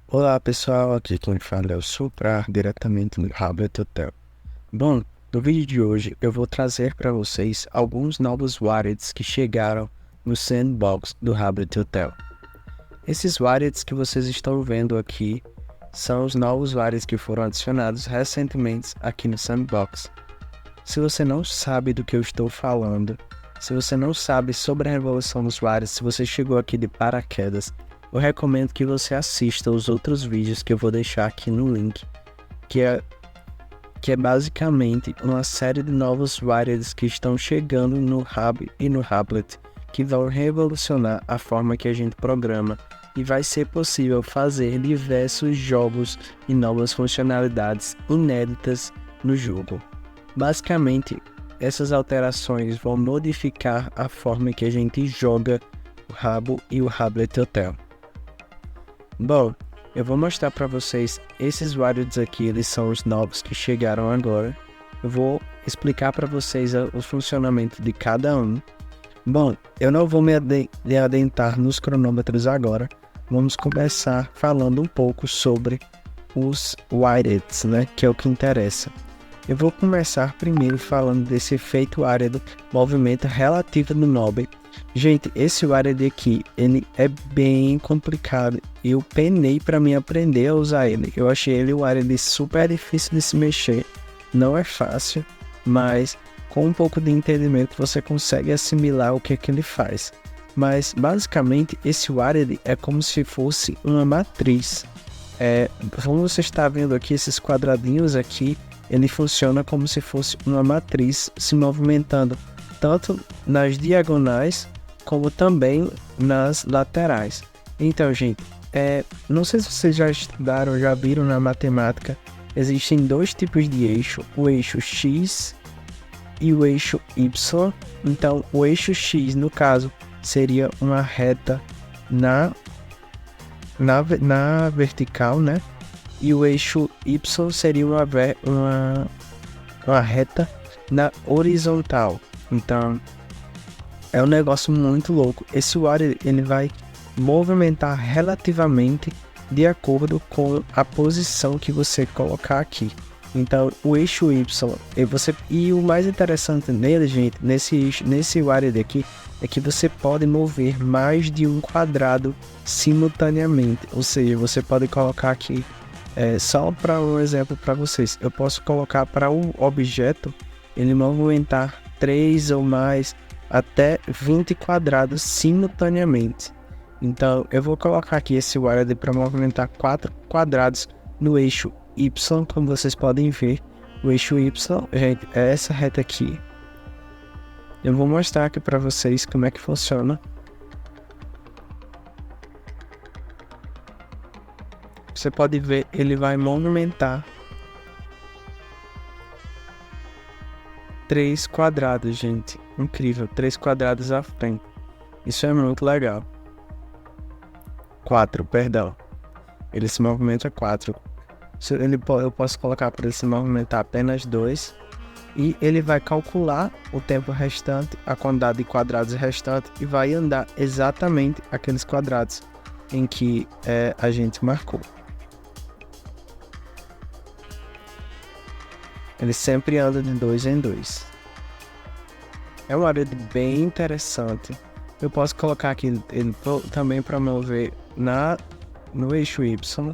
Olá pessoal, aqui quem fala é o Supra, diretamente do Hablet Hotel. Bom, no vídeo de hoje eu vou trazer para vocês alguns novos widgets que chegaram no sandbox do Hablet Hotel. Esses widgets que vocês estão vendo aqui são os novos widgets que foram adicionados recentemente aqui no sandbox. Se você não sabe do que eu estou falando, se você não sabe sobre a revolução dos widgets, se você chegou aqui de paraquedas, eu recomendo que você assista os outros vídeos que eu vou deixar aqui no link, que é basicamente uma série de novos widgets que estão chegando no Hub e no Hablet, que vão revolucionar a forma que a gente programa e vai ser possível fazer diversos jogos e novas funcionalidades inéditas no jogo. Basicamente, essas alterações vão modificar a forma que a gente joga o Habbo e o Hablet Hotel. Bom, eu vou mostrar para vocês esses widgets aqui, eles são os novos que chegaram agora. Eu vou explicar para vocês o funcionamento de cada um. Bom, eu não vou me adentrar nos cronômetros agora. Vamos começar falando um pouco sobre os widgets, né, que é o que interessa. Eu vou começar primeiro falando desse efeito árido, movimento relativo do Nobe. Gente, esse widget aqui, ele é bem complicado. Eu penei para mim aprender a usar ele. Eu achei ele um widget super difícil de se mexer. Não é fácil, mas com um pouco de entendimento você consegue assimilar o que é que ele faz. Mas basicamente esse widget é como se fosse uma matriz. Como você está vendo aqui, esses quadradinhos aqui, ele funciona como se fosse uma matriz se movimentando tanto nas diagonais como também nas laterais. Então, gente, não sei se vocês já estudaram, já viram na matemática, existem dois tipos de eixo, o eixo X e o eixo Y. Então, o eixo X, no caso, seria uma reta na vertical, né? E o eixo Y seria uma reta na horizontal. Então, é um negócio muito louco. Esse widget, ele vai movimentar relativamente de acordo com a posição que você colocar aqui. Então, o eixo Y, e o mais interessante nele, gente, nesse widget aqui, é que você pode mover mais de um quadrado simultaneamente. Ou seja, você pode colocar aqui, só para um exemplo para vocês, eu posso colocar para um objeto ele movimentar 3 ou mais até 20 quadrados simultaneamente. Então eu vou colocar aqui esse widget para movimentar 4 quadrados no eixo Y, como vocês podem ver. O eixo Y, gente, é essa reta aqui. Eu vou mostrar aqui para vocês como é que funciona. Você pode ver, ele vai movimentar 3 quadrados, gente. Incrível, 3 quadrados à frente. Isso é muito legal. 4, perdão. Ele se movimenta 4. Eu posso colocar para ele se movimentar apenas 2. E ele vai calcular o tempo restante, a quantidade de quadrados restante, e vai andar exatamente aqueles quadrados em que a gente marcou. Ele sempre anda de 2 em 2. É uma área bem interessante. Eu posso colocar aqui ele também para mover no eixo Y.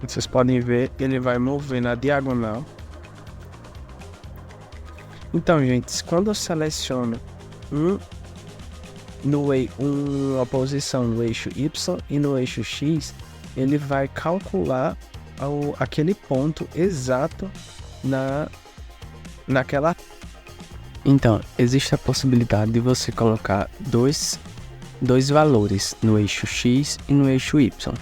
Vocês podem ver, ele vai mover na diagonal. Então, gente, quando eu seleciono uma posição no eixo Y e no eixo X, ele vai calcular aquele ponto exato naquela. Então, existe a possibilidade de você colocar dois valores no eixo X e no eixo Y.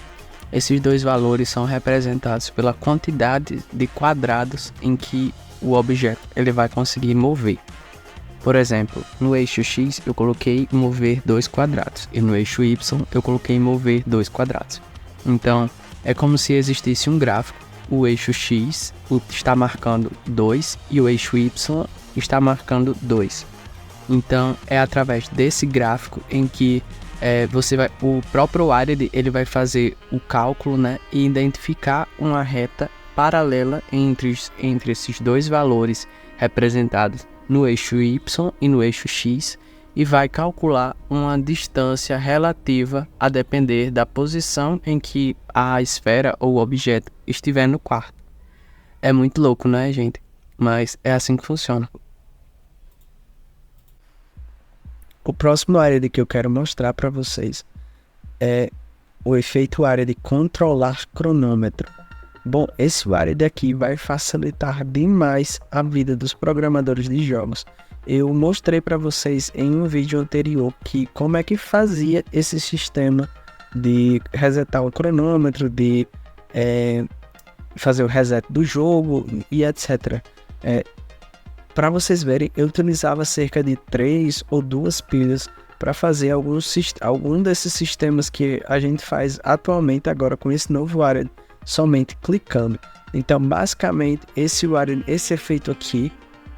Esses dois valores são representados pela quantidade de quadrados em que o objeto ele vai conseguir mover. Por exemplo, no eixo X eu coloquei mover 2 quadrados e no eixo Y eu coloquei mover 2 quadrados. Então, é como se existisse um gráfico, o eixo X está marcando 2 e o eixo Y está marcando 2. Então é através desse gráfico em que o próprio Wired ele vai fazer o cálculo, né, e identificar uma reta paralela entre esses dois valores representados no eixo Y e no eixo X, e vai calcular uma distância relativa a depender da posição em que a esfera ou o objeto estiver no quarto. É muito louco, né, gente? Mas é assim que funciona. O próximo área que eu quero mostrar para vocês é o efeito área de controlar cronômetro. Bom, esse área aqui vai facilitar demais a vida dos programadores de jogos. Eu mostrei para vocês em um vídeo anterior como é que fazia esse sistema de resetar o cronômetro, de fazer o reset do jogo e etc. Para vocês verem, eu utilizava cerca de 3 ou 2 pilhas para fazer algum desses sistemas que a gente faz atualmente agora com esse novo área, somente clicando. Então, basicamente, esse efeito aqui,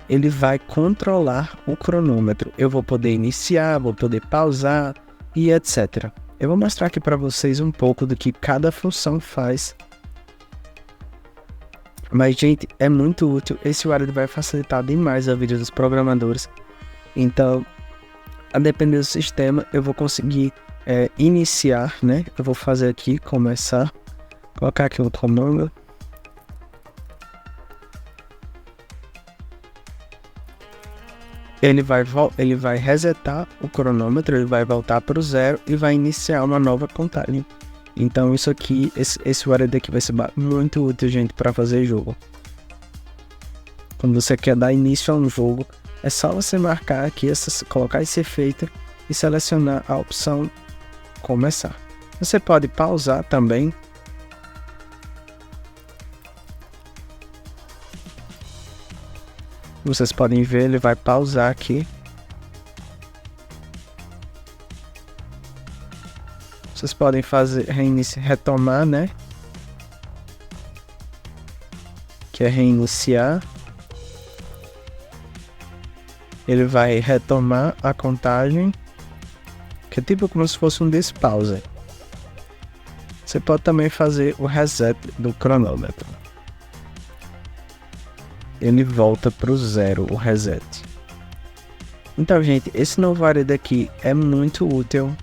ele vai controlar o cronômetro. Eu vou poder iniciar, vou poder pausar e etc. Eu vou mostrar aqui para vocês um pouco do que cada função faz. Mas, gente, é muito útil. Esse Wired vai facilitar demais a vida dos programadores. Então, a depender do sistema, eu vou conseguir iniciar, né? Eu vou fazer aqui, começar. Colocar aqui o cronômetro. Ele vai resetar o cronômetro, ele vai voltar para o 0 e vai iniciar uma nova contagem. Então isso aqui, esse Wired aqui vai ser muito útil, gente, para fazer jogo. Quando você quer dar início a um jogo, é só você marcar aqui, colocar esse efeito e selecionar a opção começar. Você pode pausar também. Vocês podem ver, ele vai pausar aqui. Vocês podem fazer retomar, né? Que é reiniciar. Ele vai retomar a contagem, que é tipo como se fosse um despause. Você pode também fazer o reset do cronômetro. Ele volta para o 0, o reset. Então, gente, esse novo área daqui é muito útil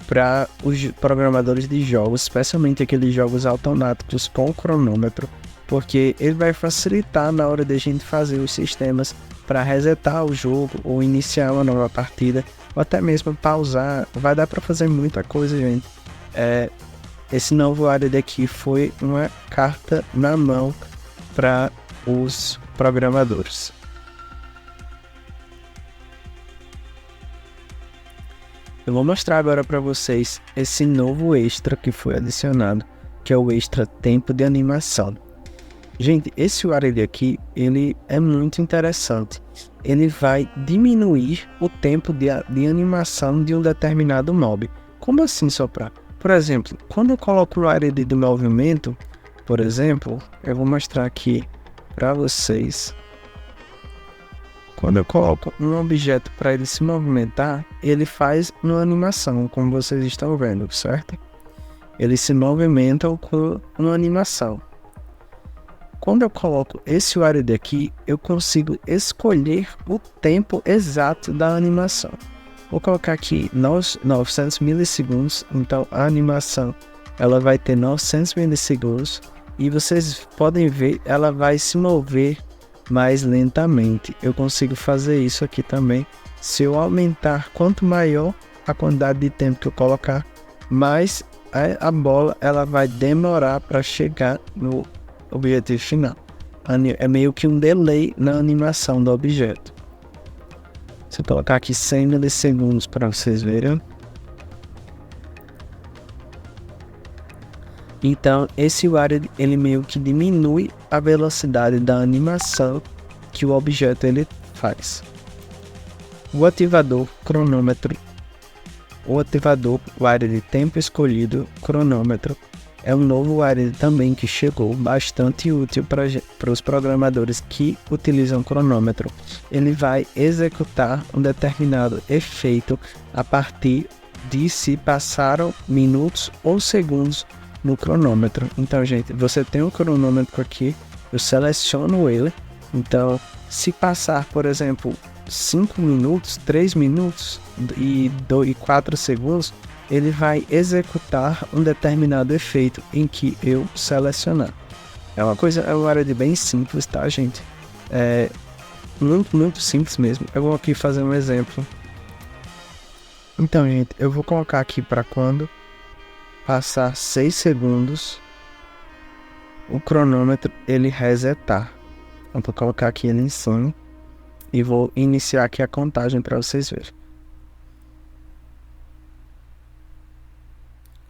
para os programadores de jogos, especialmente aqueles jogos automáticos com cronômetro, porque ele vai facilitar na hora de a gente fazer os sistemas para resetar o jogo ou iniciar uma nova partida, ou até mesmo pausar. Vai dar para fazer muita coisa, gente. Esse novo área daqui foi uma carta na mão para os programadores. Eu vou mostrar agora para vocês esse novo extra que foi adicionado, que é o extra tempo de animação. Gente, esse URL aqui, ele é muito interessante. Ele vai diminuir o tempo de animação de um determinado mob. Como assim, Soprar? Por exemplo, quando eu coloco o URL de movimento, por exemplo, eu vou mostrar aqui para vocês. Quando eu coloco um objeto para ele se movimentar, ele faz uma animação, como vocês estão vendo, certo? Ele se movimenta com uma animação. Quando eu coloco esse URL aqui, eu consigo escolher o tempo exato da animação. Vou colocar aqui 900 milissegundos, então a animação ela vai ter 900 milissegundos e vocês podem ver, ela vai se mover mais lentamente. Eu consigo fazer isso aqui também. Se eu aumentar, quanto maior a quantidade de tempo que eu colocar, mais a bola ela vai demorar para chegar no objetivo final. É meio que um delay na animação do objeto. Se eu colocar aqui 100 milissegundos para vocês verem. Então esse URL ele meio que diminui a velocidade da animação que o objeto ele faz. O ativador cronômetro, o ativador URL de tempo escolhido cronômetro, é um novo wireless também que chegou, bastante útil para os programadores que utilizam cronômetro. Ele vai executar um determinado efeito a partir de se passaram minutos ou segundos no cronômetro. Então, gente, você tem um cronômetro aqui, eu seleciono ele. Então, se passar, por exemplo, 5 minutos, 3 minutos e 4 segundos, ele vai executar um determinado efeito em que eu selecionar. É uma área de bem simples, tá, gente? É muito simples mesmo. Eu vou aqui fazer um exemplo. Então, gente, eu vou colocar aqui para quando passar 6 segundos, o cronômetro ele resetar. Eu vou colocar aqui ele em cima e vou iniciar aqui a contagem para vocês verem.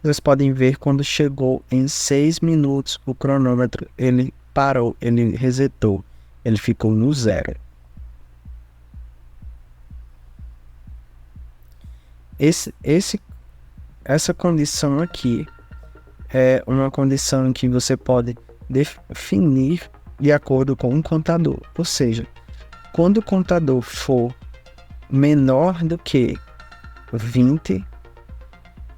Vocês podem ver quando chegou em 6 minutos, o cronômetro ele parou, ele resetou, ele ficou no 0. Essa condição aqui é uma condição que você pode definir de acordo com um contador. Ou seja, quando o contador for menor do que 20,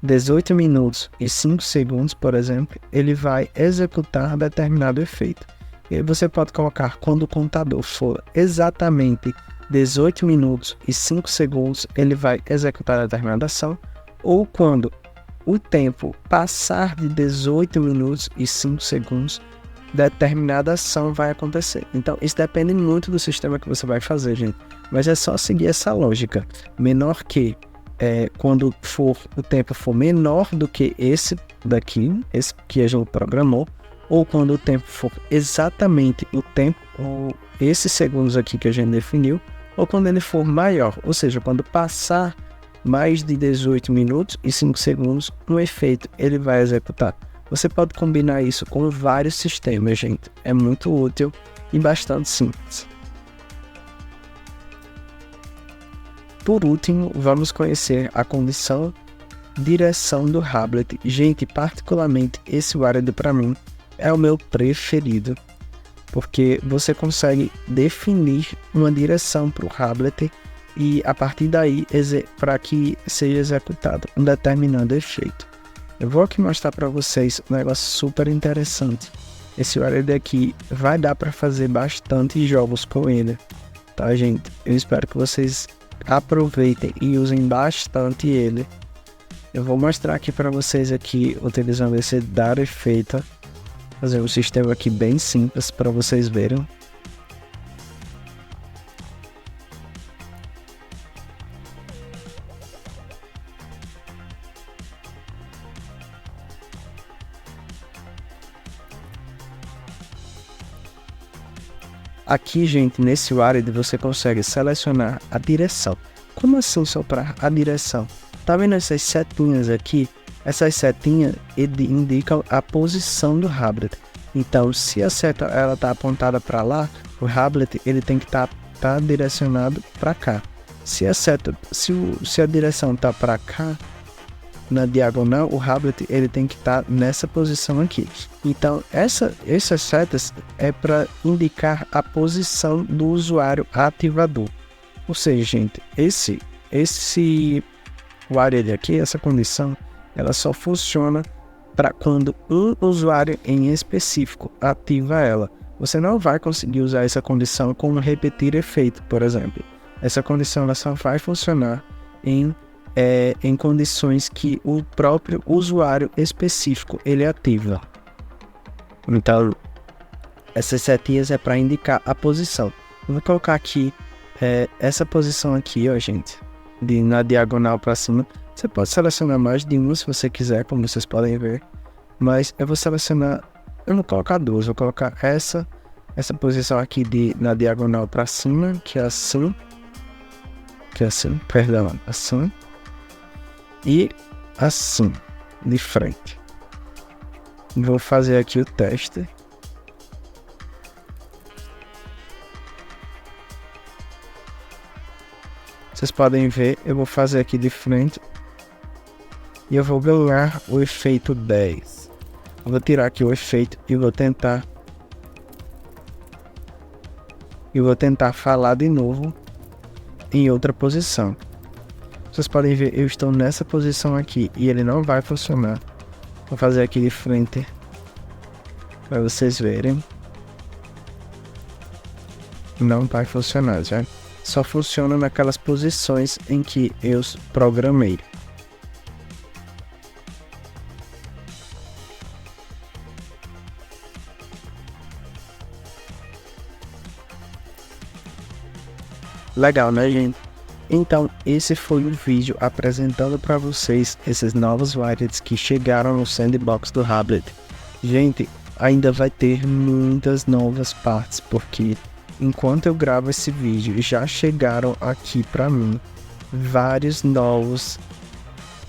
18 minutos e 5 segundos, por exemplo, ele vai executar determinado efeito. E você pode colocar quando o contador for exatamente 18 minutos e 5 segundos, ele vai executar determinada ação, ou quando o tempo passar de 18 minutos e 5 segundos, determinada ação vai acontecer. Então, isso depende muito do sistema que você vai fazer, gente. Mas é só seguir essa lógica. Menor que quando o tempo for menor do que esse daqui, esse que a gente programou, ou quando o tempo for exatamente o tempo, ou esses segundos aqui que a gente definiu, ou quando ele for maior, ou seja, quando passar mais de 18 minutos e 5 segundos, um efeito ele vai executar. Você pode combinar isso com vários sistemas, gente. É muito útil e bastante simples. Por último, vamos conhecer a condição direção do Hablet. Gente, particularmente esse wireless para mim é o meu preferido, porque você consegue definir uma direção para o Hablet e a partir daí para que seja executado um determinado efeito. Eu vou aqui mostrar para vocês um negócio super interessante. Esse wireless aqui vai dar para fazer bastante jogos com ele, tá, gente? Eu espero que vocês aproveitem e usem bastante ele. Eu vou mostrar aqui para vocês aqui utilizando esse dar efeito, fazer um sistema aqui bem simples para vocês verem. Aqui, gente, nesse wireless você consegue selecionar a direção. Como assim soprar a direção? Tá vendo essas setinhas aqui? Essas setinhas indicam a posição do Hablet. Então, se a seta ela tá apontada para lá, o Hablet ele tem que estar direcionado para cá. Se a direção tá para cá, na diagonal, o Hablet ele tem que estar nessa posição aqui. Então, essas setas é para indicar a posição do usuário ativador. Ou seja, gente, esse wireless aqui, essa condição, ela só funciona para quando um usuário em específico ativa ela. Você não vai conseguir usar essa condição como repetir efeito, por exemplo. Essa condição ela só vai funcionar em condições que o próprio usuário específico ele ativa. Então, essas setinhas é para indicar a posição. Eu vou colocar aqui essa posição aqui, ó, gente, na diagonal para cima. Você pode selecionar mais de uma se você quiser, como vocês podem ver. Mas eu vou selecionar, eu vou colocar duas. Vou colocar essa posição aqui na diagonal para cima, que é assim. Perdão, assim. E assim, de frente. Vou fazer aqui o teste. Vocês podem ver, eu vou fazer aqui de frente. E eu vou ganhar o efeito 10. Eu vou tirar aqui o efeito e vou tentar falar de novo em outra posição. Vocês podem ver, eu estou nessa posição aqui e ele não vai funcionar. Vou fazer aqui de frente para vocês verem. Não vai funcionar, já. Só funciona naquelas posições em que eu programei. Legal, né, gente? Então, esse foi o vídeo apresentando para vocês esses novos widgets que chegaram no sandbox do Rablet. Gente, ainda vai ter muitas novas partes, porque enquanto eu gravo esse vídeo, já chegaram aqui para mim vários novos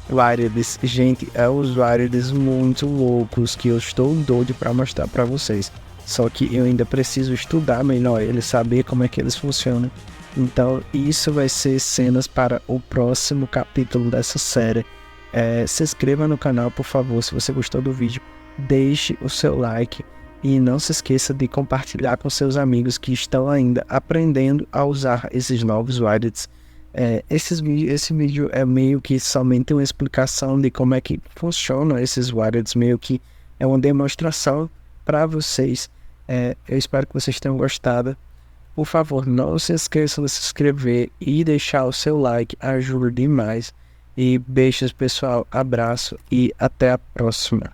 widgets. Gente, é os widgets muito loucos que eu estou doido para mostrar para vocês. Só que eu ainda preciso estudar melhor eles, saber como é que eles funcionam. Então isso vai ser cenas para o próximo capítulo dessa série. Se inscreva no canal, por favor, se você gostou do vídeo, deixe o seu like e não se esqueça de compartilhar com seus amigos que estão ainda aprendendo a usar esses novos widgets. Esse vídeo é meio que somente uma explicação de como é que funcionam esses widgets, meio que é uma demonstração para vocês. Eu espero que vocês tenham gostado. Por favor, não se esqueçam de se inscrever e deixar o seu like, ajuda demais. E beijos, pessoal, abraço e até a próxima.